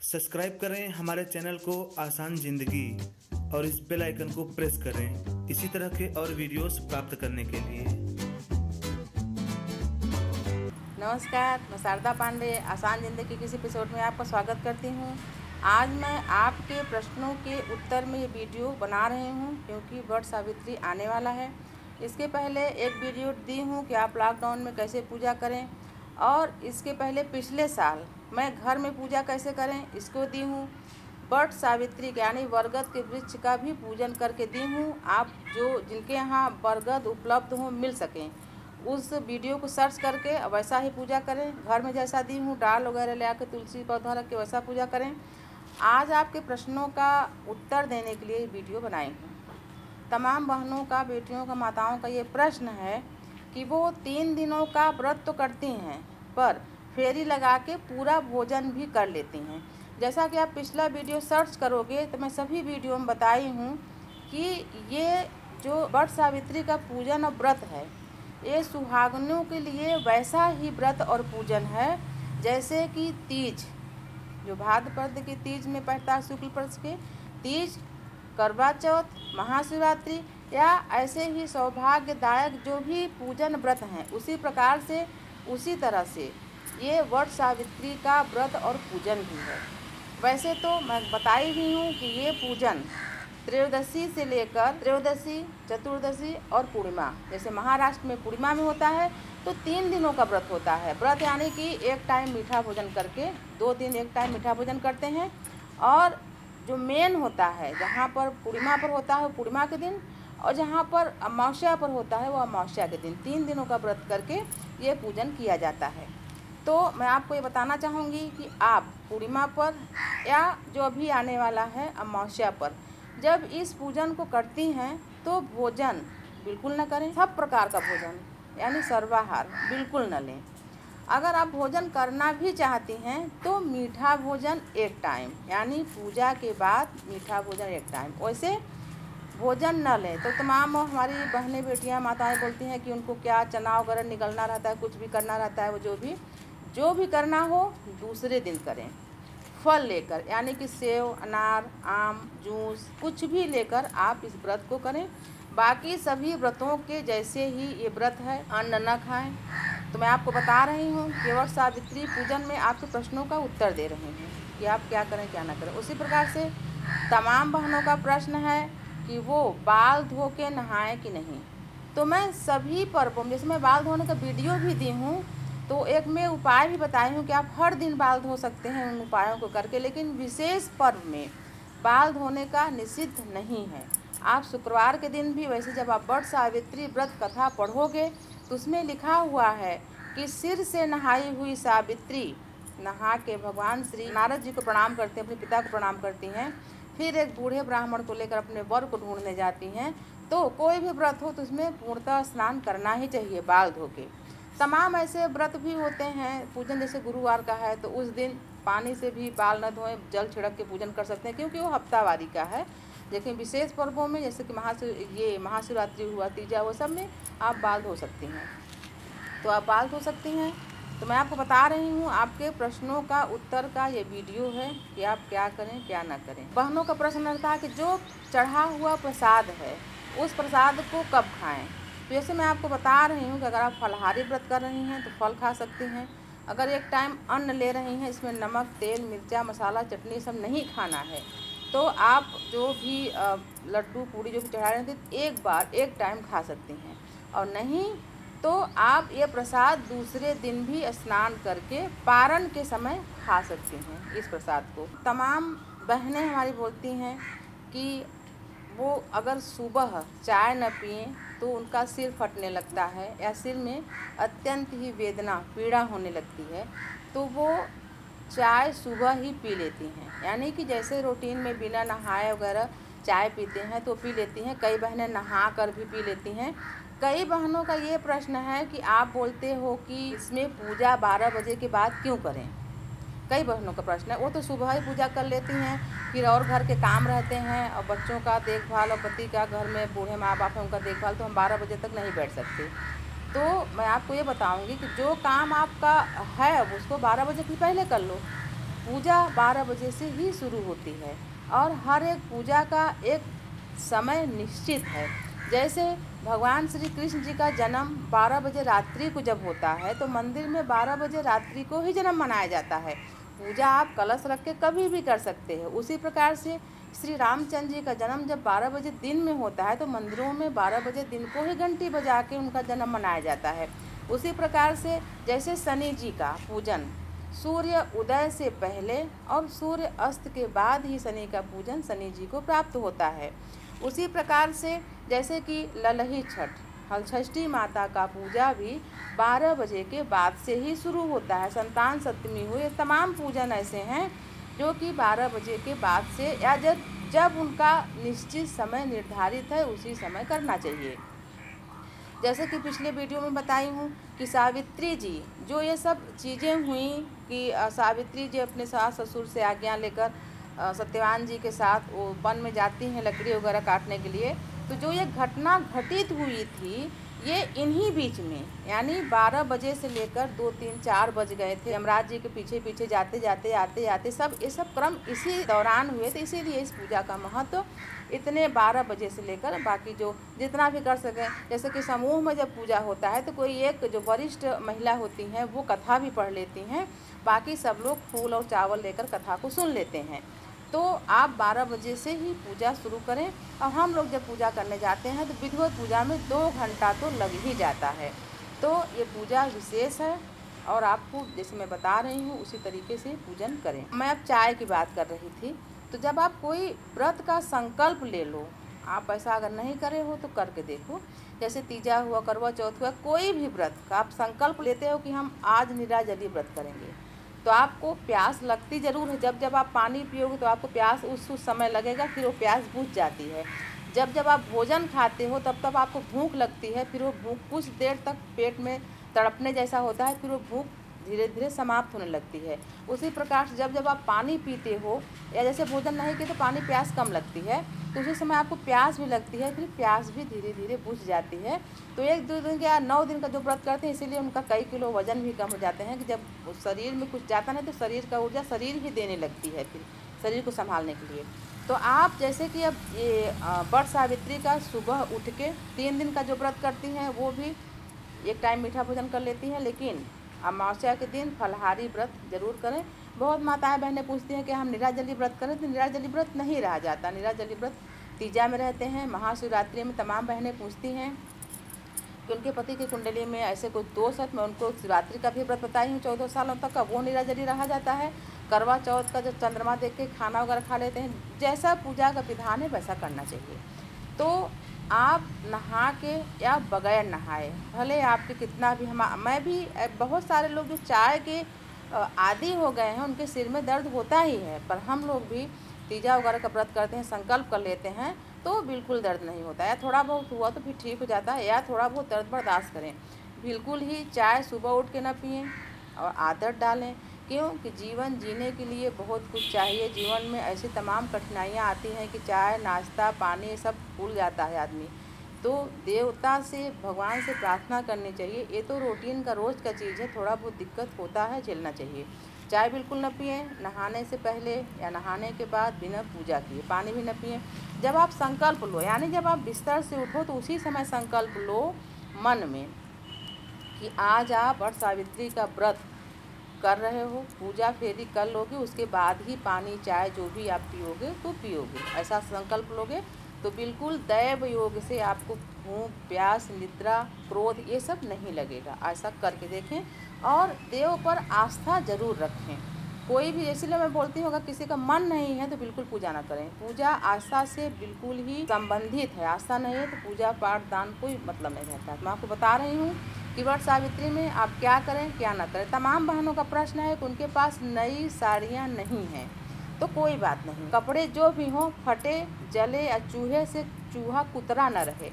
Subscribe करें हमारे channel को आसान जिंदगी और इस बेल आइकन को प्रेस करें इसी तरह के और वीडियोस प्राप्त करने के लिए। नमस्कार, मैं शारदा पांडे आसान ज़िंदगी के इस एपिसोड में आपका स्वागत करती हूँ। आज मैं आपके प्रश्नों के उत्तर में ये वीडियो बना रही हूँ क्योंकि वट सावित्री आने वाला है। इसके पहले एक वीडियो दी हूँ कि आप लॉकडाउन में कैसे पूजा करें, और इसके पहले पिछले साल मैं घर में पूजा कैसे करें इसको दी हूँ। वट सावित्री यानी बरगद के वृक्ष का भी पूजन करके दी हूँ। आप जिनके यहाँ बरगद उपलब्ध हो मिल सकें उस वीडियो को सर्च करके वैसा ही पूजा करें। घर में जैसा दी हूँ डाल वगैरह ले आकर तुलसी पौधा रख के वैसा पूजा करें। आज आपके प्रश्नों का उत्तर देने के लिए वीडियो बनाई हूँ। तमाम बहनों का, बेटियों का, माताओं का ये प्रश्न है कि वो 3 दिनों का व्रत तो करती हैं पर फेरी लगा के पूरा भोजन भी कर लेती हैं। जैसा कि आप पिछला वीडियो सर्च करोगे तो मैं सभी वीडियो में बताई हूँ कि ये जो वट सावित्री का पूजन और व्रत है ये सुहागनों के लिए वैसा ही व्रत और पूजन है जैसे कि तीज, जो भाद्रपद की तीज में पड़ता है, शुक्ल पक्ष के तीज, करवा चौथ, महाशिवरात्रि या ऐसे ही सौभाग्यदायक जो भी पूजन व्रत हैं उसी प्रकार से उसी तरह से ये वट सावित्री का व्रत और पूजन भी है। वैसे तो मैं बताई ही हूँ कि ये पूजन त्रयोदशी से लेकर त्रयोदशी, चतुर्दशी और पूर्णिमा, जैसे महाराष्ट्र में पूर्णिमा में होता है तो 3 दिनों का व्रत होता है। व्रत यानी कि एक टाइम मीठा भोजन करके 2 दिन एक टाइम मीठा भोजन करते हैं, और जो मेन होता है जहाँ पर पूर्णिमा पर होता है पूर्णिमा के दिन, और जहाँ पर अमावस्या पर होता है वो अमावस्या के दिन 3 दिनों का व्रत करके ये पूजन किया जाता है। तो मैं आपको ये बताना चाहूँगी कि आप पूर्णिमा पर या जो अभी आने वाला है अमावस्या पर जब इस पूजन को करती हैं तो भोजन बिल्कुल न करें। सब प्रकार का भोजन यानी सर्वाहार बिल्कुल न लें। अगर आप भोजन करना भी चाहती हैं तो मीठा भोजन एक टाइम, यानी पूजा के बाद मीठा भोजन एक टाइम, वैसे भोजन न लें। तो तमाम हमारी बहनें, बेटियां, माताएं बोलती हैं कि उनको क्या चना वगैरह निकलना रहता है, कुछ भी करना रहता है, वो जो भी करना हो दूसरे दिन करें। फल लेकर यानी कि सेव, अनार, आम, जूस कुछ भी लेकर आप इस व्रत को करें। बाकी सभी व्रतों के जैसे ही ये व्रत है, अन्न न खाएं। तो मैं आपको बता रही हूँ कि वट सावित्री पूजन में आपके प्रश्नों का उत्तर दे रही हूँ कि आप क्या करें क्या ना करें। उसी प्रकार से तमाम बहनों का प्रश्न है कि वो बाल धो के नहाएं कि नहीं। तो मैं सभी पर्वों में, जैसे मैं बाल धोने का वीडियो भी दी हूँ तो एक मैं उपाय भी बताई हूँ कि आप हर दिन बाल धो सकते हैं उन उपायों को करके, लेकिन विशेष पर्व में बाल धोने का निषिद्ध नहीं है। आप शुक्रवार के दिन भी, वैसे जब आप वट सावित्री व्रत कथा पढ़ोगे तो उसमें लिखा हुआ है कि सिर से नहाई हुई सावित्री नहा के भगवान श्री नारद जी को प्रणाम करते हैं, अपने पिता को प्रणाम करती हैं, फिर एक बूढ़े ब्राह्मण को लेकर अपने वर को ढूंढने जाती हैं। तो कोई भी व्रत हो तो उसमें पूर्णतः स्नान करना ही चाहिए बाल धो के। तमाम ऐसे व्रत भी होते हैं पूजन, जैसे गुरुवार का है तो उस दिन पानी से भी बाल न धोएं, जल छिड़क के पूजन कर सकते हैं क्योंकि वो हफ्तावारी का है। लेकिन विशेष पर्वों में जैसे कि महाशिवरात्रि हुआ, तीजा, वो सब में आप बाल धो सकती हैं, तो आप बाल धो सकती हैं। तो मैं आपको बता रही हूँ आपके प्रश्नों का उत्तर का ये वीडियो है कि आप क्या करें क्या ना करें। बहनों का प्रश्न रहता है कि जो चढ़ा हुआ प्रसाद है उस प्रसाद को कब खाएं। तो जैसे मैं आपको बता रही हूँ कि अगर आप फलाहारी व्रत कर रही हैं तो फल खा सकती हैं। अगर एक टाइम अन्न ले रही हैं, इसमें नमक, तेल, मिर्चा, मसाला, चटनी सब नहीं खाना है, तो आप जो भी लड्डू पूड़ी जो भी चढ़ा रहे थे एक बार एक टाइम खा सकती हैं। और नहीं तो आप ये प्रसाद दूसरे दिन भी स्नान करके पारण के समय खा सकती हैं इस प्रसाद को। तमाम बहनें हमारी बोलती हैं कि वो अगर सुबह चाय न पिए तो उनका सिर फटने लगता है या सिर में अत्यंत ही वेदना, पीड़ा होने लगती है, तो वो चाय सुबह ही पी लेती हैं। यानी कि जैसे रूटीन में बिना नहाए वगैरह चाय पीते हैं तो पी लेती हैं। कई बहनें नहा कर भी पी लेती हैं। कई बहनों का ये प्रश्न है कि आप बोलते हो कि इसमें पूजा 12 बजे के बाद क्यों करें। कई बहनों का प्रश्न है, वो तो सुबह ही पूजा कर लेती हैं, फिर और घर के काम रहते हैं और बच्चों का देखभाल और पति का, घर में बूढ़े माँ बाप हैं उनका देखभाल, तो हम 12 बजे तक नहीं बैठ सकते। तो मैं आपको ये बताऊंगी कि जो काम आपका है उसको 12 बजे से पहले कर लो। पूजा 12 बजे से ही शुरू होती है और हर एक पूजा का एक समय निश्चित है। जैसे भगवान श्री कृष्ण जी का जन्म 12 बजे रात्रि को जब होता है तो मंदिर में 12 बजे रात्रि को ही जन्म मनाया जाता है। पूजा आप कलश रख के कभी भी कर सकते हैं। उसी प्रकार से श्री रामचंद्र जी का जन्म जब 12 बजे दिन में होता है तो मंदिरों में 12 बजे दिन को ही घंटी बजा के उनका जन्म मनाया जाता है। उसी प्रकार से जैसे शनि जी का पूजन सूर्य उदय से पहले और सूर्य अस्त के बाद ही शनि का पूजन शनि जी को प्राप्त होता है। उसी प्रकार से जैसे कि ललही छठ हलषष्ठी माता का पूजा भी 12 बजे के बाद से ही शुरू होता है। संतान सप्तमी हुए तमाम पूजन ऐसे हैं जो कि 12 बजे के बाद से या जब उनका निश्चित समय निर्धारित है उसी समय करना चाहिए। जैसे कि पिछले वीडियो में बताई हूँ कि सावित्री जी जो ये सब चीज़ें हुई कि सावित्री जी अपने सास ससुर से आज्ञा लेकर सत्यवान जी के साथ वो वन में जाती हैं लकड़ी वगैरह काटने के लिए, तो जो ये घटना घटित हुई थी ये इन्हीं बीच में यानी 12 बजे से लेकर 2, 3, 4 बज गए थे। यमराज जी के पीछे पीछे जाते जाते आते आते ये सब क्रम इसी दौरान हुए थे। इसीलिए इस पूजा का महत्व इतने 12 बजे से लेकर बाकी जो जितना भी कर सकें। जैसे कि समूह में जब पूजा होता है तो कोई एक जो वरिष्ठ महिला होती हैं वो कथा भी पढ़ लेती हैं, बाकी सब लोग फूल और चावल लेकर कथा को सुन लेते हैं। तो आप 12 बजे से ही पूजा शुरू करें। और हम लोग जब पूजा करने जाते हैं तो विधिवत पूजा में 2 घंटा तो लग ही जाता है। तो ये पूजा विशेष है और आपको जैसे मैं बता रही हूँ उसी तरीके से पूजन करें। मैं अब चाय की बात कर रही थी, तो जब आप कोई व्रत का संकल्प ले लो, आप ऐसा अगर नहीं करे हो तो करके देखो। जैसे तीजा हुआ, करवा चौथ हुआ, कोई भी व्रत का आप संकल्प लेते हो कि हम आज निराजली व्रत करेंगे, तो आपको प्यास लगती ज़रूर है। जब आप पानी पियोगे तो आपको प्यास उस समय लगेगा, फिर वो प्यास बुझ जाती है। जब आप भोजन खाते हो तब आपको भूख लगती है, फिर वो भूख कुछ देर तक पेट में तड़पने जैसा होता है, फिर वो भूख धीरे धीरे समाप्त होने लगती है। उसी प्रकार से जब आप पानी पीते हो या जैसे भोजन नहीं किए तो पानी प्यास कम लगती है, तो उसी समय आपको प्यास भी लगती है, फिर प्यास भी धीरे धीरे बुझ जाती है। तो 1-2 दिन या 9 दिन का जो व्रत करते हैं इसीलिए उनका कई किलो वजन भी कम हो जाते हैं कि जब शरीर में कुछ जाता नहीं तो शरीर का ऊर्जा शरीर ही देने लगती है फिर शरीर को संभालने के लिए। तो आप जैसे कि अब ये वट सावित्री का सुबह उठ के 3 दिन का जो व्रत करती हैं वो भी एक टाइम मीठा भोजन कर लेती हैं, लेकिन अमावस्या के दिन फलाहारी व्रत जरूर करें। बहुत माताएं बहनें पूछती हैं कि हम निराजली व्रत करें, तो निराजली व्रत नहीं रहा जाता। निराजली व्रत तीजा में रहते हैं। महाशिवरात्रि में तमाम बहनें पूछती हैं कि उनके पति की कुंडली में ऐसे कुछ दोष है। मैं उनको शिवरात्रि का भी व्रत बताई हूँ 14 सालों तक का, वो निराजली रहा जाता है। करवा चौथ का जो चंद्रमा देख के खाना वगैरह खा लेते हैं, जैसा पूजा का विधान है वैसा करना चाहिए। तो आप नहा के या बगैर नहाए, भले आपके कितना भी मैं भी बहुत सारे लोग जो चाय के आदी हो गए हैं उनके सिर में दर्द होता ही है, पर हम लोग भी तीजा वगैरह का व्रत करते हैं, संकल्प कर लेते हैं तो बिल्कुल दर्द नहीं होता है। थोड़ा बहुत हुआ तो फिर ठीक हो जाता है, या थोड़ा बहुत दर्द बर्दाश्त करें। बिल्कुल ही चाय सुबह उठ के ना पिएं और आदत डालें, क्योंकि जीवन जीने के लिए बहुत कुछ चाहिए। जीवन में ऐसी तमाम कठिनाइयाँ आती हैं कि चाय नाश्ता पानी सब भूल जाता है आदमी। तो देवता से भगवान से प्रार्थना करनी चाहिए। ये तो रूटीन का रोज़ का चीज़ है, थोड़ा बहुत दिक्कत होता है, झेलना चाहिए। चाय बिल्कुल न पिएं, नहाने से पहले या नहाने के बाद बिना पूजा किए। पानी भी न पिएं। जब आप संकल्प लो, यानी जब आप बिस्तर से उठो तो उसी समय संकल्प लो मन में कि आज आप वट सावित्री का व्रत कर रहे हो, पूजा फेरी कर लोगे, उसके बाद ही पानी चाय जो भी आप पियोगे तो पियोगे। ऐसा संकल्प लोगे तो बिल्कुल दैव योग से आपको भूख प्यास निद्रा क्रोध ये सब नहीं लगेगा। ऐसा करके देखें और देव पर आस्था जरूर रखें। कोई भी, इसलिए मैं बोलती हूँ अगर किसी का मन नहीं है तो बिल्कुल पूजा ना करें। पूजा आस्था से बिल्कुल ही संबंधित है, आस्था नहीं है तो पूजा पाठ दान कोई मतलब नहीं रहता। मैं आपको बता रही हूँ कि वट सावित्री में आप क्या करें क्या ना करें। तमाम बहनों का प्रश्न है कि उनके पास नई साड़ियाँ नहीं हैं, तो कोई बात नहीं, कपड़े जो भी हों फटे जले या चूहे से चूहा कुतरा न रहे,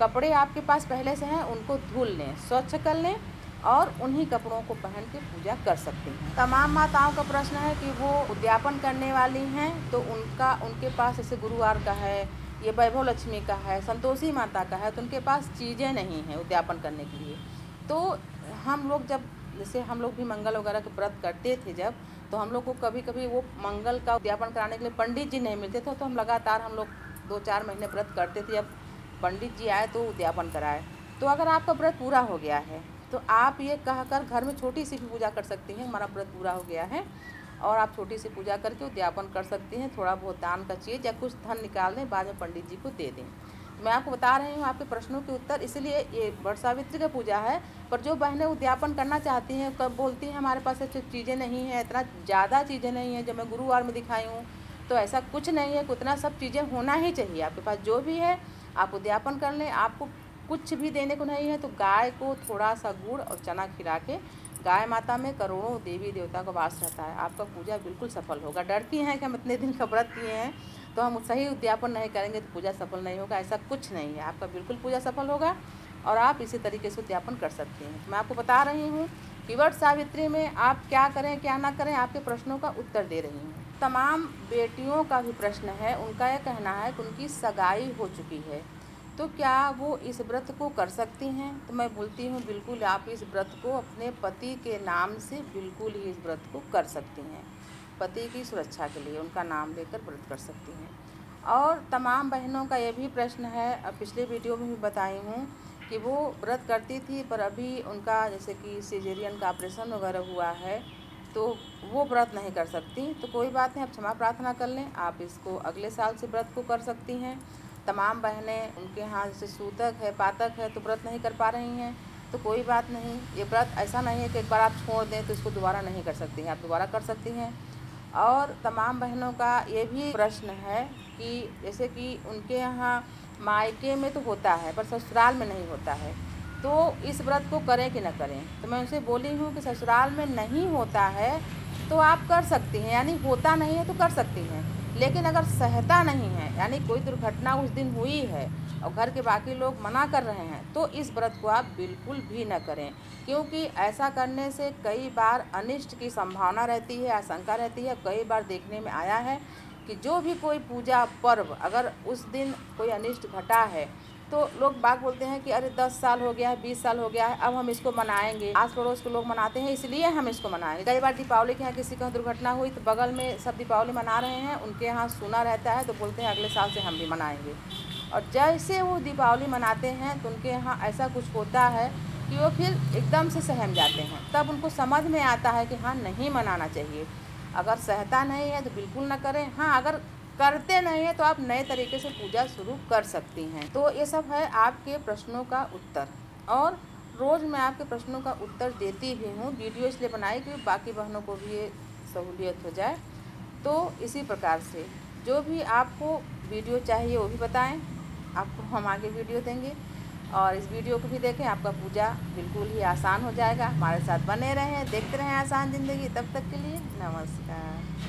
कपड़े आपके पास पहले से हैं उनको धुल लें, स्वच्छ कर लें और उन्हीं कपड़ों को पहन के पूजा कर सकती हैं। तमाम माताओं का प्रश्न है कि वो उद्यापन करने वाली हैं तो उनके पास जैसे गुरुवार का है, ये वैभव लक्ष्मी का है, संतोषी माता का है, तो उनके पास चीज़ें नहीं हैं उद्यापन करने के लिए। तो हम लोग जब जैसे हम लोग भी मंगल वगैरह के व्रत करते थे जब, तो हम लोग को कभी कभी वो मंगल का उद्यापन कराने के लिए पंडित जी नहीं मिलते थे, तो हम लगातार हम लोग 2-4 महीने व्रत करते थे। अब पंडित जी आए तो उद्यापन कराए। तो अगर आपका व्रत पूरा हो गया है तो आप ये कहकर घर में छोटी सी भी पूजा कर सकती हैं, हमारा व्रत पूरा हो गया है, और आप छोटी सी पूजा करके उद्यापन कर सकती हैं। थोड़ा बहुत दान का चीज़ या कुछ धन निकाल दें, बाद में पंडित जी को दे दें। मैं आपको बता रही हूँ आपके प्रश्नों के उत्तर, इसलिए ये वट सावित्री का पूजा है। पर जो बहनें उद्यापन करना चाहती हैं, कब बोलती हैं हमारे पास ऐसी चीज़ें नहीं हैं, इतना ज़्यादा चीज़ें नहीं हैं जो मैं गुरुवार में दिखाई हूँ, तो ऐसा कुछ नहीं है, उतना सब चीज़ें होना ही चाहिए। आपके पास जो भी है आप उद्यापन कर लें। आपको कुछ भी देने को नहीं है तो गाय को थोड़ा सा गुड़ और चना खिला के, गाय माता में करोड़ों देवी देवता का वास रहता है, आपका पूजा बिल्कुल सफल होगा। डरती हैं कि हम इतने दिन का व्रत किए हैं तो हम सही उद्यापन नहीं करेंगे तो पूजा सफल नहीं होगा, ऐसा कुछ नहीं है। आपका बिल्कुल पूजा सफल होगा और आप इसी तरीके से उद्यापन कर सकते हैं। मैं आपको बता रही हूँ कि वट सावित्री में आप क्या करें क्या ना करें, आपके प्रश्नों का उत्तर दे रही हूँ। तमाम बेटियों का भी प्रश्न है, उनका यह कहना है कि उनकी सगाई हो चुकी है तो क्या वो इस व्रत को कर सकती हैं। तो मैं बोलती हूँ बिल्कुल आप इस व्रत को अपने पति के नाम से बिल्कुल ही इस व्रत को कर सकती हैं। पति की सुरक्षा के लिए उनका नाम लेकर व्रत कर सकती हैं। और तमाम बहनों का ये भी प्रश्न है, पिछले वीडियो में भी बताई हूँ कि वो व्रत करती थी पर अभी उनका जैसे कि सिजेरियन का ऑपरेशन वगैरह हुआ है तो वो व्रत नहीं कर सकती। तो कोई बात नहीं, आप क्षमा प्रार्थना कर लें, आप इसको अगले साल से व्रत को कर सकती हैं। तमाम बहनें उनके यहाँ जैसे सूतक है पातक है तो व्रत नहीं कर पा रही हैं, तो कोई बात नहीं। ये व्रत ऐसा नहीं है कि एक बार आप छोड़ दें तो इसको दोबारा नहीं कर सकती हैं, आप दोबारा कर सकती हैं। और तमाम बहनों का ये भी प्रश्न है कि जैसे कि उनके यहाँ मायके में तो होता है पर ससुराल में नहीं होता है, तो इस व्रत को करें कि न करें। तो मैं उनसे बोली हूँ कि ससुराल में नहीं होता है तो आप कर सकती हैं, यानी होता नहीं है तो कर सकती हैं। लेकिन अगर सहता नहीं है, यानी कोई दुर्घटना उस दिन हुई है और घर के बाकी लोग मना कर रहे हैं, तो इस व्रत को आप बिल्कुल भी न करें, क्योंकि ऐसा करने से कई बार अनिष्ट की संभावना रहती है, आशंका रहती है। कई बार देखने में आया है कि जो भी कोई पूजा पर्व अगर उस दिन कोई अनिष्ट घटा है तो लोग बाग बोलते हैं कि अरे 10 साल हो गया है, 20 साल हो गया है, अब हम इसको मनाएंगे, आस पड़ोस के लोग मनाते हैं इसलिए हम इसको मनाएंगे। कई बार दीपावली के यहाँ किसी का दुर्घटना हुई तो बगल में सब दीपावली मना रहे हैं, उनके यहाँ सुना रहता है तो बोलते हैं अगले साल से हम भी मनाएंगे। और जैसे वो दीपावली मनाते हैं तो उनके यहाँ ऐसा कुछ होता है कि वो फिर एकदम से सहम जाते हैं, तब उनको समझ में आता है कि हाँ नहीं मनाना चाहिए। अगर सहता नहीं है तो बिल्कुल ना करें। हाँ, अगर करते नहीं है तो आप नए तरीके से पूजा शुरू कर सकती हैं। तो ये सब है आपके प्रश्नों का उत्तर, और रोज़ मैं आपके प्रश्नों का उत्तर देती भी हूँ। वीडियो इसलिए बनाई कि बाकी बहनों को भी ये सहूलियत हो जाए। तो इसी प्रकार से जो भी आपको वीडियो चाहिए वो भी बताएं, आपको हम आगे वीडियो देंगे, और इस वीडियो को भी देखें, आपका पूजा बिल्कुल ही आसान हो जाएगा। हमारे साथ बने रहें, देखते रहें आसान ज़िंदगी। तब तक के लिए नमस्कार।